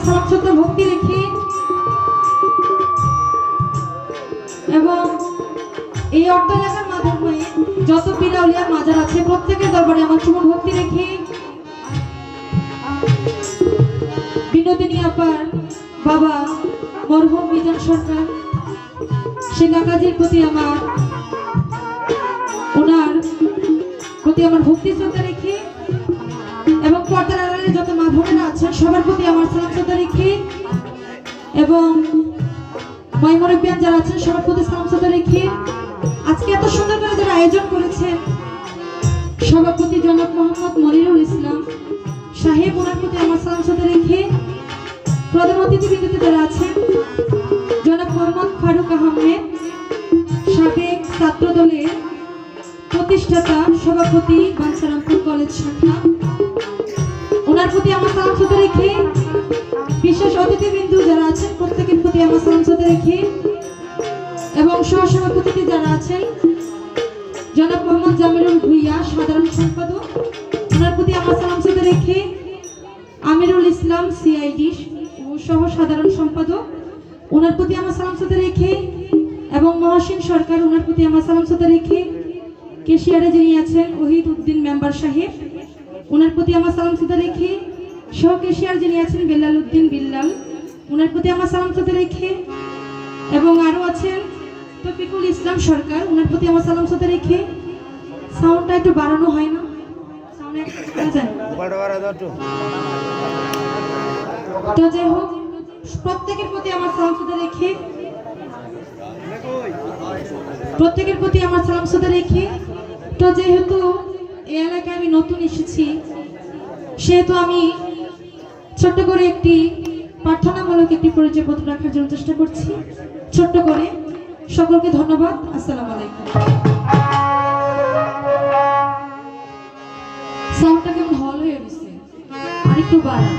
সালাম শ্রদ্ধা ভক্তি রেখে এবং এই অর্থ এলাকার মাধ্যমে যত পীর আউলিয়া মাজার আছে প্রত্যেকের দরবারে আমার চুমুর ভক্তি রেখে বিনোদিনী আপার বাবা মরহুম মিজান সরকার সিঙ্গা কাজীর প্রতি ওনার প্রতি আমার ভক্তি শ্রদ্ধা রেখে এবং পর্দার আড়ালে যত মা বোনেরা আছেন সবার প্রতি আমার সালাম শ্রদ্ধা রেখে এবং ময়মরবিয়ান যারা আছেন সবার প্রতি সালাম শ্রদ্ধা রেখে আজকে এত সুন্দর করে যারা আয়োজন করেছেন সভাপতি জনাব মোহাম্মদ মনিরুল ইসলাম সাহেব ওনার প্রতি আমার সালাম শ্রদ্ধা রেখে প্রধান অতিথিবৃন্দতে যারা আছেন জনাব মোহাম্মদ ফারুক আহমেদ সাবেক ছাত্র দলের প্রতিষ্ঠাতা সভাপতি বাঞ্ছারামপুর কলেজ শাখা ওনার প্রতি আমার সালাম শ্রদ্ধা রেখে বিশেষ অতিথিবৃন্দ যারা আছেন প্রত্যেকের প্রতি আমার সালাম শ্রদ্ধা রেখে এবং সহসভাপতি যারা আছেন জনাব মোহাম্মদ জামিলুল ভুইয়া সাধারণ সম্পাদক ওনার প্রতি আমার সালাম শ্রদ্ধা রেখে আমিরুল ইসলাম সিআইডি ও সহ সাধারণ সম্পাদক ওনার প্রতি আমার সালাম শ্রদ্ধা রেখে এবং মহসিন সরকার ওনার প্রতি আমার সালাম শ্রদ্ধা রেখে কেশিয়ারে যিনি আছেন ওহিদ উদ্দিন মেম্বার সাহেব ওনার প্রতি আমার সালাম শ্রদ্ধা রেখে সহ কেশিয়ার যিনি আছেন বেলাল উদ্দিন বিল্লাল ওনার প্রতি আমার সালাম শ্রদ্ধা রেখে এবং আরও আছেন তফিকুল ইসলাম সরকার ওনার প্রতি আমার সালাম শ্রদ্ধা রেখে সাউন্ডটা একটু বাড়ানো হয় না তো যাই হোক প্রত্যেকের প্রতি আমার সালাম শ্রদ্ধা রেখে তো যেহেতু এই এলাকায় আমি নতুন এসেছি সেহেতু আমি ছোট্ট করে একটি প্রার্থনামূলক একটি পরিচয়পত্র রাখার জন্য চেষ্টা করছি ছোট্ট করে সকলকে ধন্যবাদ আসসালামু আলাইকুম সাউন্ডটা কেমন হল হয়ে গেছে আরেকটু বাড়া